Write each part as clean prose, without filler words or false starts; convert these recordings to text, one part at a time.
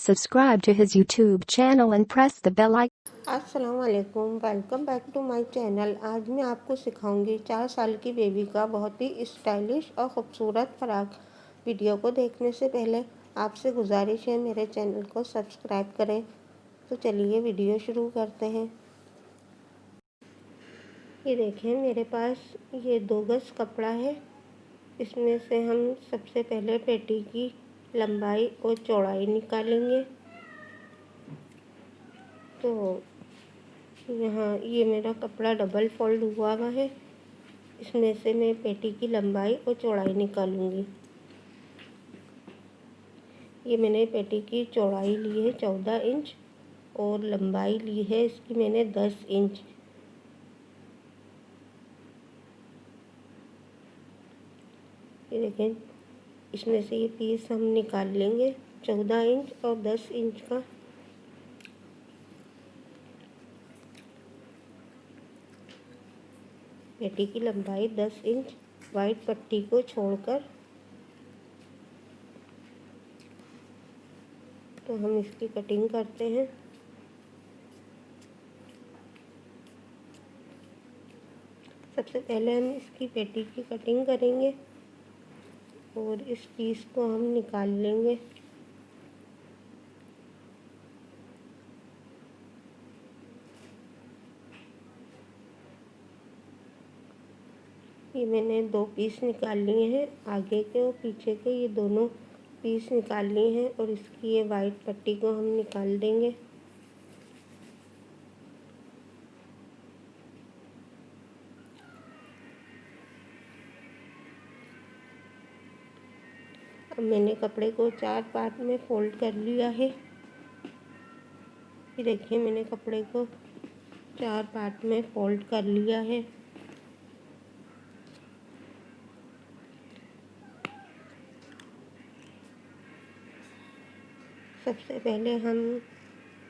Subscribe to his YouTube channel and press the bell icon. अस्सलाम वालेकुम, welcome back to my channel. आज मैं आपको सिखाऊंगी 4 साल की बेबी का बहुत ही स्टाइलिश और ख़ूबसूरत फ्रॉक। वीडियो को देखने से पहले आपसे गुजारिश है मेरे चैनल को सब्सक्राइब करें। तो चलिए वीडियो शुरू करते हैं। ये देखें, मेरे पास ये 2 गज कपड़ा है। इसमें से हम सबसे पहले पेटी की लंबाई और चौड़ाई निकालेंगे। तो यहाँ ये मेरा कपड़ा डबल फोल्ड हुआ है। इसमें से मैं पेटी की लंबाई और चौड़ाई निकालूंगी। ये मैंने पेटी की चौड़ाई ली है 14 इंच और लंबाई ली है इसकी मैंने 10 इंच। ये देखें, इसमें से ये पीस हम निकाल लेंगे 14 इंच और 10 इंच का। पेटी की लंबाई 10 इंच वाइट पट्टी को छोड़कर। तो हम इसकी कटिंग करते हैं। सबसे पहले हम इसकी पेटी की कटिंग करेंगे और इस पीस को हम निकाल लेंगे। ये मैंने 2 पीस निकाल लिए हैं, आगे के और पीछे के ये दोनों पीस निकाल लिए हैं और इसकी ये वाइट पट्टी को हम निकाल देंगे। अब मैंने कपड़े को 4 पार्ट में फोल्ड कर लिया है। ये देखिए, मैंने कपड़े को 4 पार्ट में फोल्ड कर लिया है। सबसे पहले हम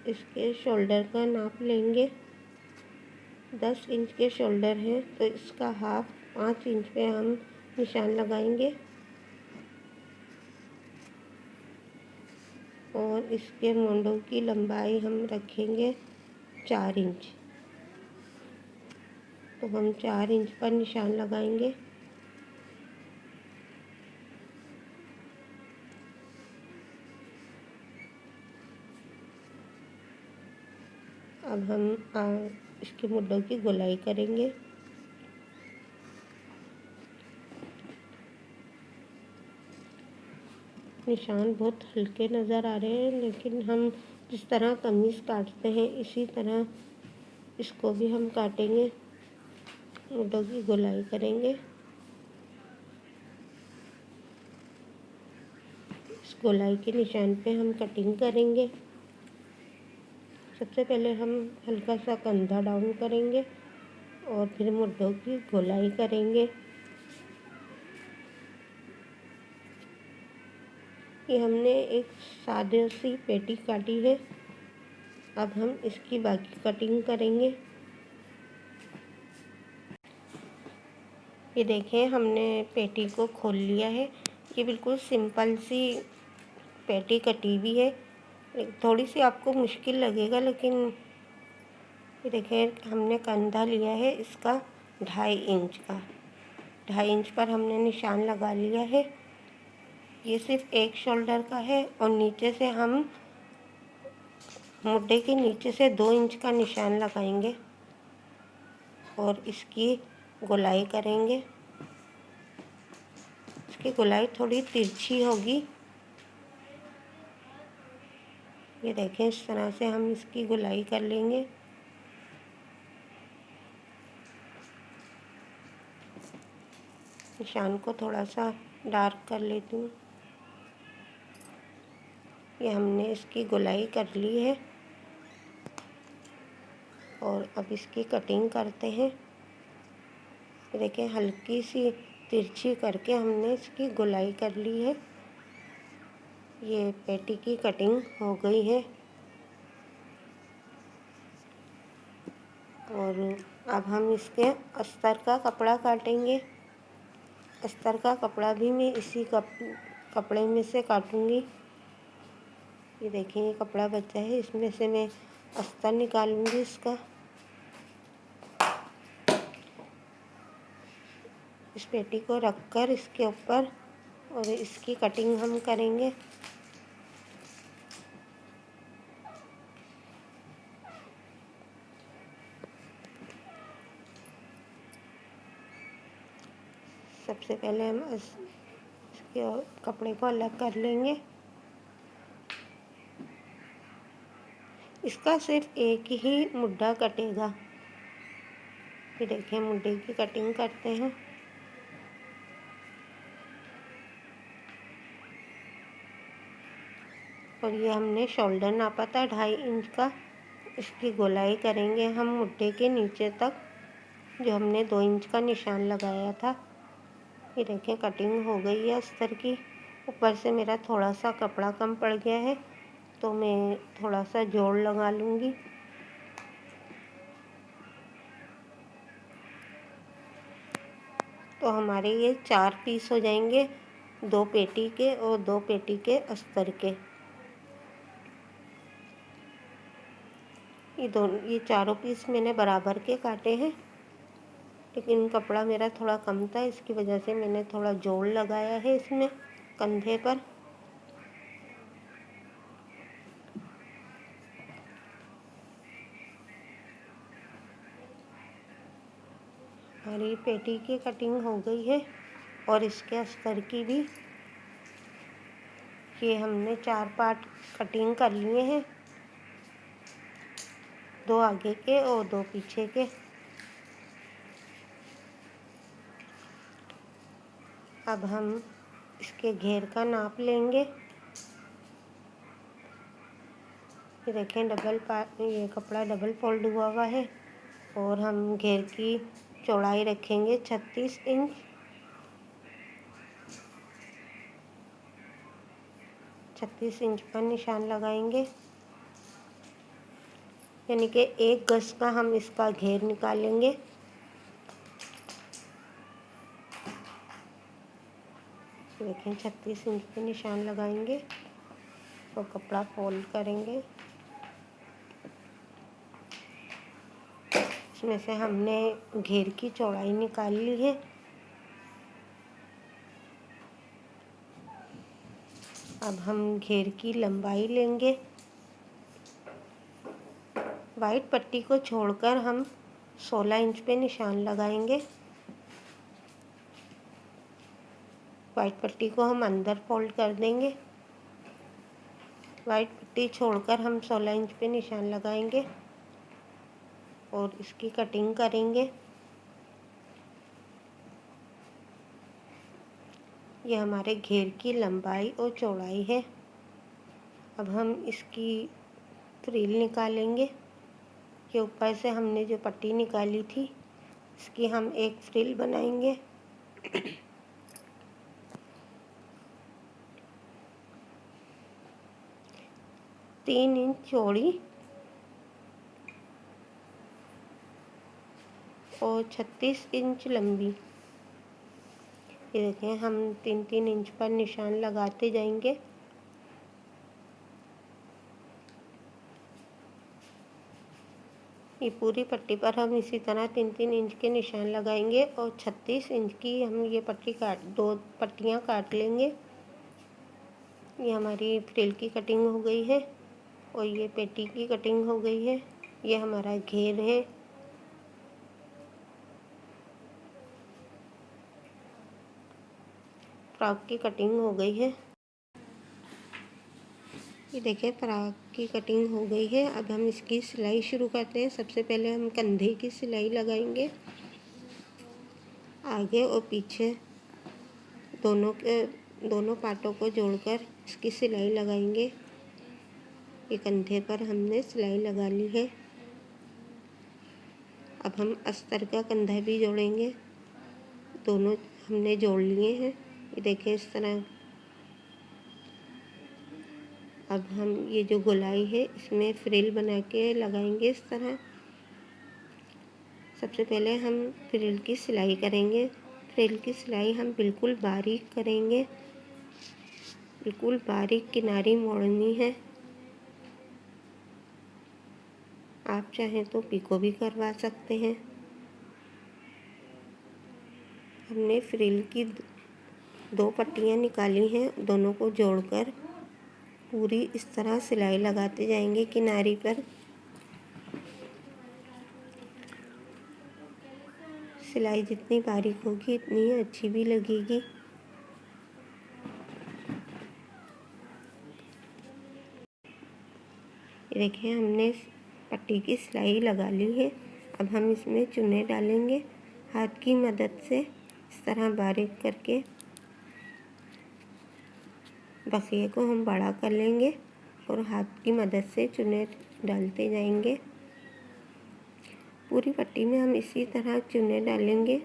इसके शोल्डर का नाप लेंगे। 10 इंच के शोल्डर हैं तो इसका हाफ 5 इंच पे हम निशान लगाएंगे और इसके मोंडों की लंबाई हम रखेंगे 4 इंच। तो हम 4 इंच पर निशान लगाएंगे। अब हम इसके मुड्डों की गोलाई करेंगे। निशान बहुत हल्के नज़र आ रहे हैं, लेकिन हम जिस तरह कमीज़ काटते हैं इसी तरह इसको भी हम काटेंगे। मुड्डों की गोलाई करेंगे। इस गोलाई के निशान पे हम कटिंग करेंगे। सबसे पहले हम हल्का सा कंधा डाउन करेंगे और फिर मुड्डों की गोलाई करेंगे। ये हमने एक सादे सी पेटी काटी है। अब हम इसकी बाकी कटिंग करेंगे। ये देखें, हमने पेटी को खोल लिया है। ये बिल्कुल सिंपल सी पेटी कटी हुई है। थोड़ी सी आपको मुश्किल लगेगा, लेकिन ये देखें, हमने कंधा लिया है इसका 2.5 इंच का। 2.5 इंच पर हमने निशान लगा लिया है। ये सिर्फ एक शोल्डर का है और नीचे से हम मुड्डे के नीचे से 2 इंच का निशान लगाएंगे और इसकी गोलाई करेंगे। इसकी गोलाई थोड़ी तिरछी होगी। ये देखें, इस तरह से हम इसकी गोलाई कर लेंगे। निशान को थोड़ा सा डार्क कर लेती हूँ। ये हमने इसकी गोलाई कर ली है और अब इसकी कटिंग करते हैं। देखें, हल्की सी तिरछी करके हमने इसकी गोलाई कर ली है। ये पेटी की कटिंग हो गई है और अब हम इसके अस्तर का कपड़ा काटेंगे। अस्तर का कपड़ा भी मैं इसी कपड़े में से काटूंगी। ये देखिए ये कपड़ा बचा है, इसमें से मैं अस्तर निकालूंगी इसका। इस पेटी को रखकर इसके ऊपर और इसकी कटिंग हम करेंगे। सबसे पहले हम इसके कपड़े को अलग कर लेंगे। इसका सिर्फ एक ही मुड्ढा कटेगा। ये देखिए मुड्ढे की कटिंग करते हैं। और ये हमने शोल्डर नापा था 2.5 इंच का। इसकी गोलाई करेंगे हम मुड्ढे के नीचे तक, जो हमने 2 इंच का निशान लगाया था। ये देखें कटिंग हो गई है अस्तर की। ऊपर से मेरा थोड़ा सा कपड़ा कम पड़ गया है, तो मैं थोड़ा सा जोड़ लगा लूँगी। तो हमारे ये 4 पीस हो जाएंगे, 2 पेटी के और 2 पेटी के अस्तर के। ये चारों पीस मैंने बराबर के काटे हैं, लेकिन कपड़ा मेरा थोड़ा कम था, इसकी वजह से मैंने थोड़ा जोड़ लगाया है इसमें कंधे पर। हमारी पेटी की कटिंग हो गई है और इसके अस्तर की भी। ये हमने 4 पार्ट कटिंग कर लिए हैं, 2 आगे के और 2 पीछे के। अब हम इसके घेर का नाप लेंगे। ये देखें ये कपड़ा डबल फोल्ड हुआ है और हम घेर की चौड़ाई रखेंगे 36 इंच। 36 इंच पर निशान लगाएंगे, यानी कि 1 गज का हम इसका घेर निकालेंगे। देखें 36 इंच पे निशान लगाएंगे और कपड़ा फोल्ड करेंगे। इसमें से हमने घेर की चौड़ाई निकाल ली है। अब हम घेर की लंबाई लेंगे। वाइट पट्टी को छोड़कर हम 16 इंच पे निशान लगाएंगे। वाइट पट्टी को हम अंदर फोल्ड कर देंगे। वाइट पट्टी छोड़कर हम 16 इंच पे निशान लगाएंगे और इसकी कटिंग करेंगे। ये हमारे घेर की लंबाई और चौड़ाई है। अब हम इसकी फ्रिल निकालेंगे। कि ऊपर से हमने जो पट्टी निकाली थी, इसकी हम एक फ्रिल बनाएंगे। 3 इंच चौड़ी और 36 इंच लंबी। ये देखें हम 3-3 इंच पर निशान लगाते जाएंगे। ये पूरी पट्टी पर हम इसी तरह 3-3 इंच के निशान लगाएंगे और 36 इंच की हम ये पट्टी 2 पट्टियाँ काट लेंगे। ये हमारी फ्रिल की कटिंग हो गई है और ये पेटी की कटिंग हो गई है। ये हमारा घेर है। फ्रॉक की कटिंग हो गई है। ये देखिए फ्रॉक की कटिंग हो गई है। अब हम इसकी सिलाई शुरू करते हैं। सबसे पहले हम कंधे की सिलाई लगाएंगे। आगे और पीछे दोनों पार्टों को जोड़कर इसकी सिलाई लगाएंगे। ये कंधे पर हमने सिलाई लगा ली है। अब हम अस्तर का कंधा भी जोड़ेंगे। दोनों हमने जोड़ लिए हैं। ये देखिए इस तरह। अब हम ये जो गोलाई है इसमें फ्रिल बना के लगाएंगे इस तरह। सबसे पहले हम फ्रिल की सिलाई करेंगे। फ्रिल की सिलाई हम बिल्कुल बारीक करेंगे, बिल्कुल बारीक किनारी मोड़नी है। आप चाहें तो पिको भी करवा सकते हैं। हमने फ्रिल की 2 पट्टियाँ निकाली हैं, दोनों को जोड़कर पूरी इस तरह सिलाई लगाते जाएंगे किनारी पर। सिलाई जितनी बारीक होगी इतनी अच्छी भी लगेगी। ये देखिए हमने पट्टी की सिलाई लगा ली है। अब हम इसमें चुन्ने डालेंगे हाथ की मदद से, इस तरह बारीक करके बखिए को हम बड़ा कर लेंगे और हाथ की मदद से चुन्ने डालते जाएंगे। पूरी पट्टी में हम इसी तरह चुन्ने डालेंगे।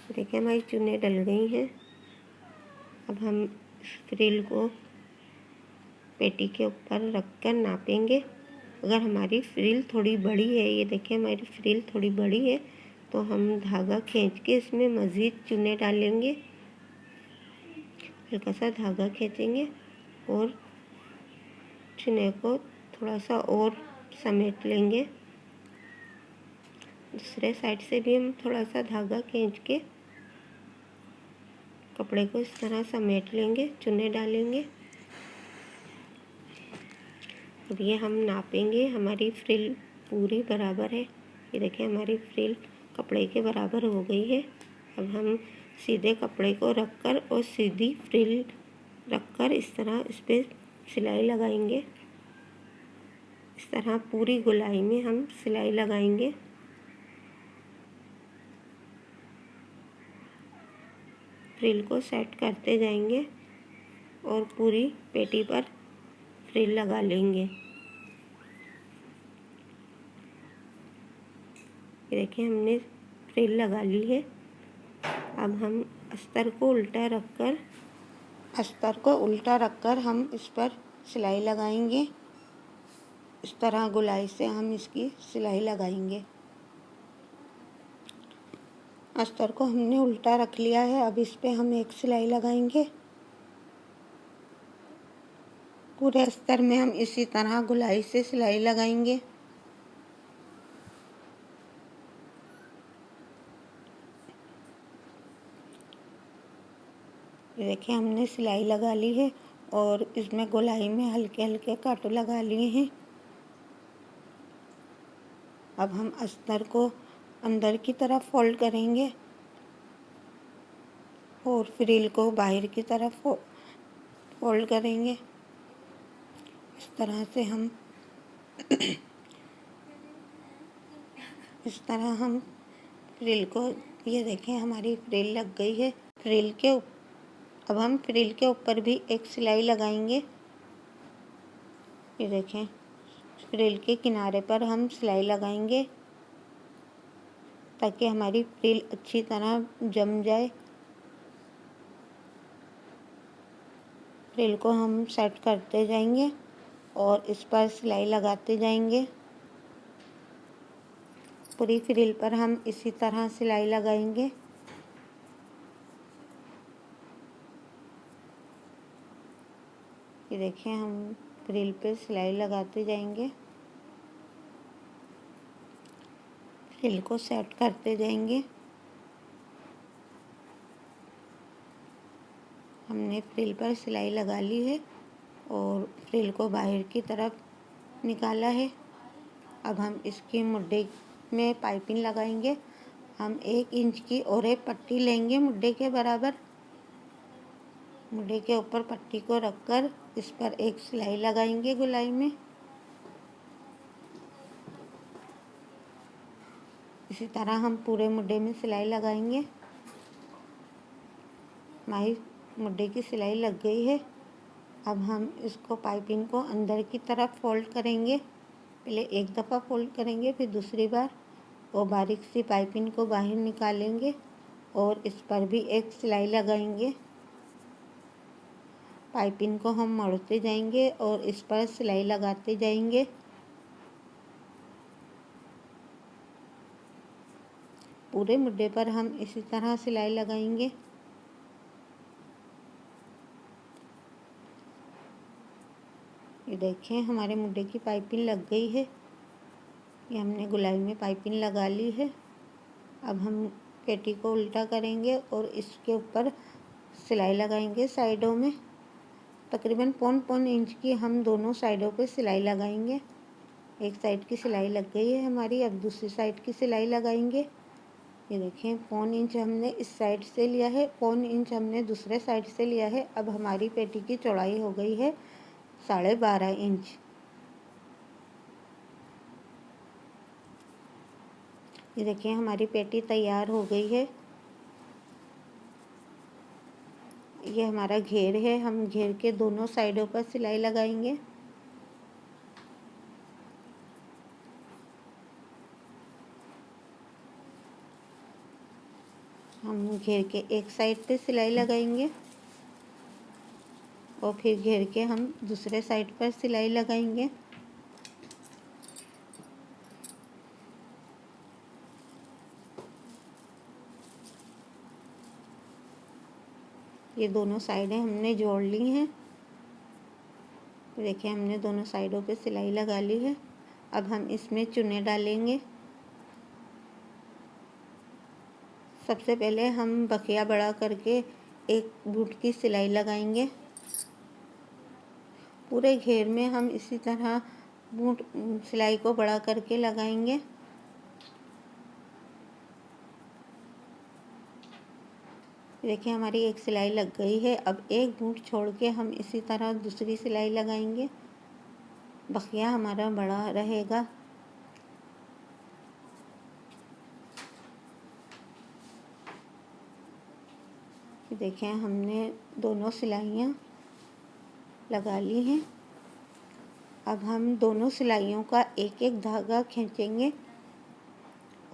देखिए हमारी चुन्ने डल गई हैं। अब हम फ्रिल को पेटी के ऊपर रखकर नापेंगे। अगर हमारी फ्रिल थोड़ी बड़ी है, ये देखिए हमारी फ्रिल थोड़ी बड़ी है, तो हम धागा खींच के इसमें मज़ीद चुन्ने डालेंगे। हल्का सा धागा खींचेंगे और चुन्ने को थोड़ा सा और समेट लेंगे। दूसरे साइड से भी हम थोड़ा सा धागा खींच के कपड़े को इस तरह समेट लेंगे, चुन्ने डालेंगे। अब ये हम नापेंगे। हमारी फ्रिल पूरी बराबर है। ये देखिए हमारी फ्रिल कपड़े के बराबर हो गई है। अब हम सीधे कपड़े को रखकर और सीधी फ्रिल रखकर इस तरह इस पर सिलाई लगाएंगे। इस तरह पूरी गोलाई में हम सिलाई लगाएंगे। फ्रिल को सेट करते जाएंगे और पूरी पेटी पर फ्रिल लगा लेंगे। ये देखिए हमने फ्रिल लगा ली है। अब हम अस्तर को उल्टा रखकर हम इस पर सिलाई लगाएंगे। इस तरह गोलाई से हम इसकी सिलाई लगाएंगे। अस्तर को हमने उल्टा रख लिया है। अब इस पे हम एक सिलाई लगाएंगे। पूरे अस्तर में हम इसी तरह गोलाई से सिलाई लगाएंगे। ये देखिए हमने सिलाई लगा ली है और इसमें गोलाई में हल्के हल्के कांटे लगा लिए हैं। अब हम अस्तर को अंदर की तरफ फोल्ड करेंगे और फ्रिल को बाहर की तरफ फोल्ड करेंगे। इस तरह से हम फ्रिल को, ये देखें हमारी फ्रिल लग गई है। अब हम फ्रिल के ऊपर भी एक सिलाई लगाएंगे। ये देखें फ्रिल के किनारे पर हम सिलाई लगाएंगे ताकि हमारी फ्रिल अच्छी तरह जम जाए। फ्रिल को हम सेट करते जाएंगे और इस पर सिलाई लगाते जाएंगे। पूरी फ्रिल पर हम इसी तरह सिलाई लगाएंगे। ये देखें हम फ्रिल पे सिलाई लगाते जाएंगे। फ्रिल को सेट करते जाएंगे। हमने फ्रिल पर सिलाई लगा ली है और फ्रिल को बाहर की तरफ निकाला है। अब हम इसके मुड्ढे में पाइपिंग लगाएंगे। हम 1 इंच की और एक पट्टी लेंगे मुड्ढे के बराबर। मुड्ढे के ऊपर पट्टी को रखकर इस पर एक सिलाई लगाएंगे गोलाई में। इसी तरह हम पूरे मुड्ढे में सिलाई लगाएंगे। हमारी मुड्ढे की सिलाई लग गई है। अब हम इसको पाइपिंग को अंदर की तरफ फोल्ड करेंगे। पहले एक दफ़ा फोल्ड करेंगे, फिर दूसरी बार, और बारीक सी पाइपिंग को बाहर निकालेंगे और इस पर भी एक सिलाई लगाएंगे। पाइपिंग को हम मोड़ते जाएंगे और इस पर सिलाई लगाते जाएंगे। पूरे मुड्ढे पर हम इसी तरह सिलाई लगाएंगे। ये देखें हमारे मुड्डे की पाइपिंग लग गई है। ये हमने गुलाई में पाइपिंग लगा ली है। अब हम पेटी को उल्टा करेंगे और इसके ऊपर सिलाई लगाएंगे साइडों में। तकरीबन 1.25 इंच की हम दोनों साइडों पे सिलाई लगाएंगे। एक साइड की सिलाई लग गई है हमारी, अब दूसरी साइड की सिलाई लगाएंगे। ये देखें 1.25 इंच हमने इस साइड से लिया है, 1.25 इंच हमने दूसरे साइड से लिया है। अब हमारी पेटी की चौड़ाई हो गई है 12.5 इंच। ये देखिए हमारी पेटी तैयार हो गई है। ये हमारा घेर है, हम घेर के दोनों साइडों पर सिलाई लगाएंगे। हम घेर के एक साइड पे सिलाई लगाएंगे और फिर घेर के हम दूसरे साइड पर सिलाई लगाएंगे। ये दोनों साइडें हमने जोड़ ली हैं। देखिए हमने दोनों साइडों पे सिलाई लगा ली है। अब हम इसमें चुन्ने डालेंगे। सबसे पहले हम बखिया बड़ा करके एक बूट की सिलाई लगाएंगे। पूरे घेर में हम इसी तरह बूट सिलाई को बड़ा करके लगाएंगे। देखिए हमारी एक सिलाई लग गई है। अब एक बूट छोड़ के हम इसी तरह दूसरी सिलाई लगाएंगे। बखिया हमारा बड़ा रहेगा। देखें हमने दोनों सिलाइयाँ लगा ली हैं। अब हम दोनों सिलाइयों का एक एक धागा खींचेंगे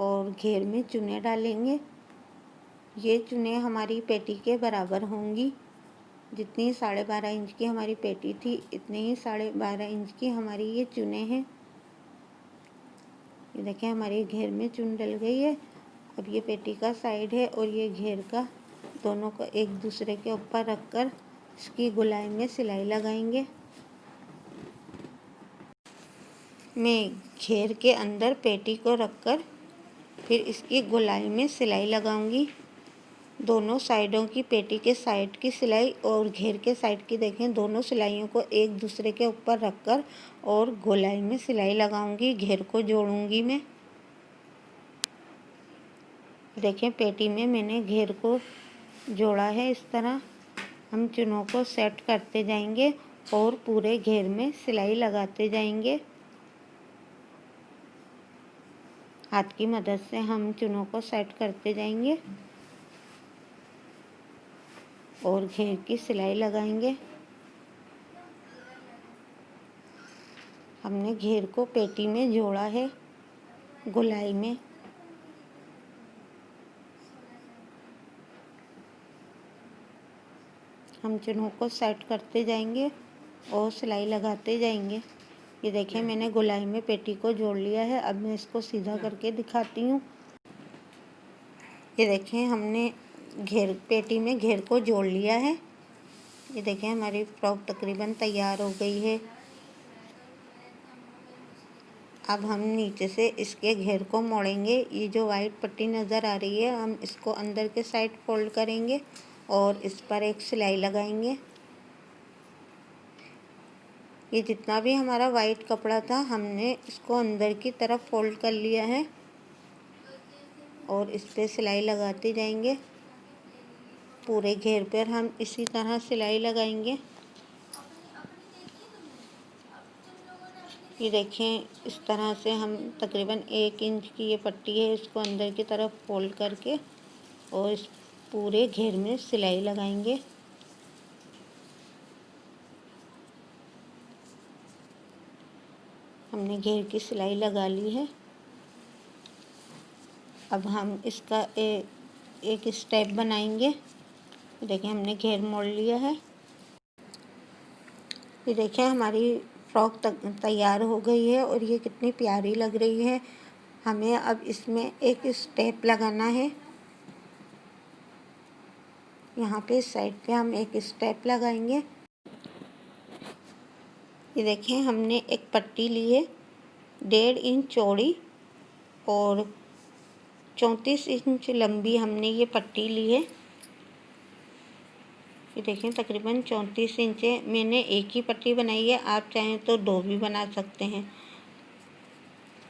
और घेर में चुन्ने डालेंगे। ये चुन्ने हमारी पेटी के बराबर होंगी। जितनी 12.5 इंच की हमारी पेटी थी, इतने ही 12.5 इंच की हमारी ये चुन्ने हैं। ये देखें हमारी घेर में चुन डल गई है। अब ये पेटी का साइड है और ये घेर का, दोनों को एक दूसरे के ऊपर रखकर इसकी गोलाई में सिलाई लगाएंगे। मैं घेर के अंदर पेटी को रखकर फिर इसकी गोलाई में सिलाई लगाऊंगी। दोनों साइडों की, पेटी के साइड की सिलाई और घेर के साइड की, देखें दोनों सिलाइयों को एक दूसरे के ऊपर रखकर और गोलाई में सिलाई लगाऊंगी। घेर को जोड़ूंगी मैं। देखें पेटी में मैंने घेर को जोड़ा है। इस तरह हम चुनों को सेट करते जाएंगे और पूरे घेर में सिलाई लगाते जाएंगे। हाथ की मदद से हम चुनों को सेट करते जाएंगे और घेर की सिलाई लगाएंगे। हमने घेर को पेटी में जोड़ा है गोलाई में। हम चुनों को सेट करते जाएंगे और सिलाई लगाते जाएंगे। ये देखें मैंने गोलाई में पेटी को जोड़ लिया है। अब मैं इसको सीधा करके दिखाती हूँ। ये देखें हमने पेटी में घेर को जोड़ लिया है। ये देखें हमारी फ्रॉक तकरीबन तैयार हो गई है। अब हम नीचे से इसके घेर को मोड़ेंगे। ये जो वाइट पट्टी नज़र आ रही है, हम इसको अंदर के साइड फोल्ड करेंगे और इस पर एक सिलाई लगाएंगे। ये जितना भी हमारा वाइट कपड़ा था, हमने इसको अंदर की तरफ फोल्ड कर लिया है और इस पर सिलाई लगाते जाएंगे। पूरे घेर पर हम इसी तरह सिलाई लगाएंगे। ये देखें इस तरह से हम तकरीबन 1 इंच की ये पट्टी है, इसको अंदर की तरफ फोल्ड करके और इस पूरे घेर में सिलाई लगाएंगे। हमने घेर की सिलाई लगा ली है। अब हम इसका एक स्टेप बनाएंगे। देखिए हमने घेर मोड़ लिया है। ये देखिए हमारी फ्रॉक तैयार हो गई है और ये कितनी प्यारी लग रही है। हमें अब इसमें एक स्टेप लगाना है। यहाँ पे इस साइड पे हम एक स्टेप लगाएंगे। ये देखें, हमने एक पट्टी ली है 1.5 इंच चौड़ी और 34 इंच लंबी हमने ये पट्टी ली है। ये देखें तकरीबन 34 इंच है। मैंने एक ही पट्टी बनाई है, आप चाहें तो 2 भी बना सकते हैं।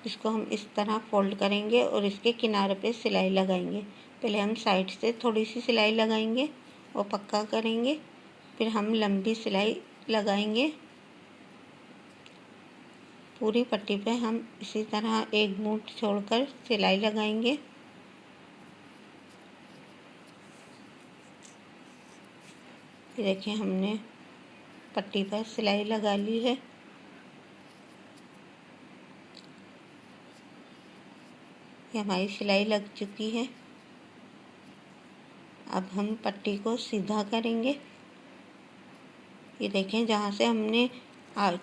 इसको हम इस तरह फोल्ड करेंगे और इसके किनारे पे सिलाई लगाएंगे। पहले हम साइड से थोड़ी सी सिलाई लगाएंगे और पक्का करेंगे, फिर हम लंबी सिलाई लगाएंगे। पूरी पट्टी पे हम इसी तरह एक मूठ छोड़कर सिलाई लगाएंगे। ये देखिए, हमने पट्टी पर सिलाई लगा ली है। ये हमारी सिलाई लग चुकी है। अब हम पट्टी को सीधा करेंगे। ये देखें, जहाँ से हमने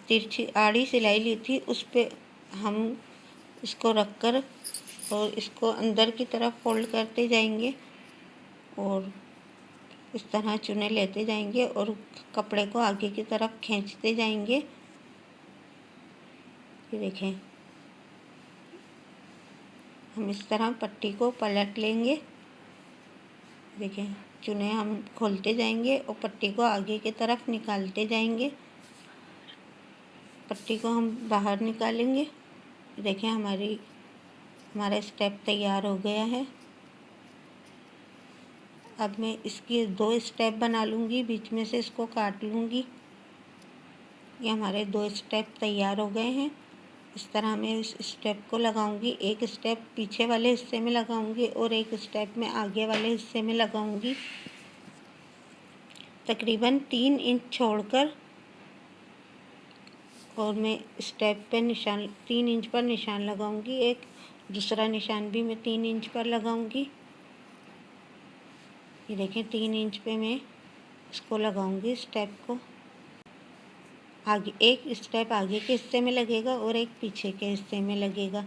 तिरछी आड़ी सिलाई ली थी उस पे हम इसको रखकर और इसको अंदर की तरफ फोल्ड करते जाएंगे और इस तरह चुने लेते जाएंगे और कपड़े को आगे की तरफ खींचते जाएंगे। ये देखें, हम इस तरह पट्टी को पलट लेंगे। देखें, चुने हम खोलते जाएंगे और पट्टी को आगे की तरफ निकालते जाएंगे। पट्टी को हम बाहर निकालेंगे। देखें, हमारा स्टेप तैयार हो गया है। अब मैं इसकी 2 स्टेप बना लूँगी, बीच में से इसको काट लूँगी। ये हमारे 2 स्टेप तैयार हो गए हैं। इस तरह मैं इस स्टेप को लगाऊंगी। एक स्टेप पीछे वाले हिस्से में लगाऊंगी और एक स्टेप में आगे वाले हिस्से में लगाऊंगी। तकरीबन 3 इंच छोड़कर और मैं स्टेप पे 3 इंच पर निशान लगाऊंगी। एक दूसरा निशान भी मैं 3 इंच पर लगाऊंगी। ये देखें, 3 इंच पे मैं इसको लगाऊंगी स्टेप को। आगे एक स्टेप आगे के हिस्से में लगेगा और एक पीछे के हिस्से में लगेगा।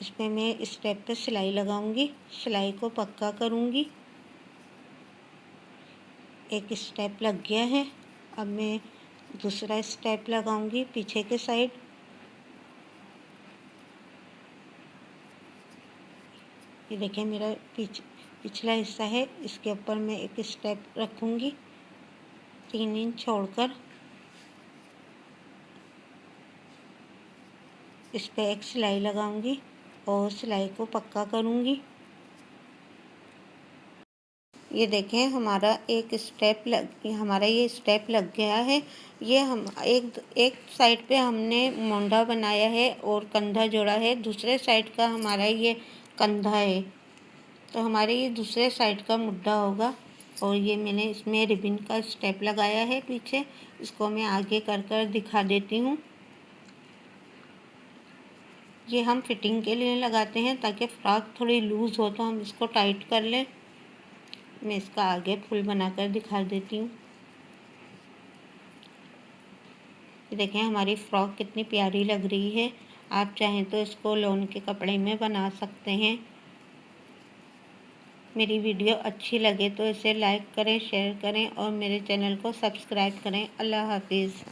इस पे मैं स्टेप पे सिलाई लगाऊंगी, सिलाई को पक्का करूंगी। एक स्टेप लग गया है। अब मैं दूसरा स्टेप लगाऊंगी पीछे के साइड। ये देखें, मेरा पिछला हिस्सा है, इसके ऊपर मैं एक स्टेप रखूंगी 3 इंच छोड़कर। इस पे एक सिलाई लगाऊंगी और सिलाई को पक्का करूंगी। ये देखें, हमारा ये स्टेप लग गया है। ये हम एक साइड पे हमने मोंढा बनाया है और कंधा जोड़ा है। दूसरे साइड का हमारा ये कंधा है, तो हमारे ये दूसरे साइड का मुड्ढा होगा। और ये मैंने इसमें रिबन का स्टेप लगाया है पीछे। इसको मैं आगे कर दिखा देती हूँ। ये हम फिटिंग के लिए लगाते हैं ताकि फ्रॉक थोड़ी लूज़ हो तो हम इसको टाइट कर लें। मैं इसका आगे फुल बनाकर दिखा देती हूँ। ये देखें, हमारी फ्रॉक कितनी प्यारी लग रही है। आप चाहें तो इसको लॉन के कपड़े में बना सकते हैं। मेरी वीडियो अच्छी लगे तो इसे लाइक करें, शेयर करें और मेरे चैनल को सब्सक्राइब करें। अल्लाह हाफिज़।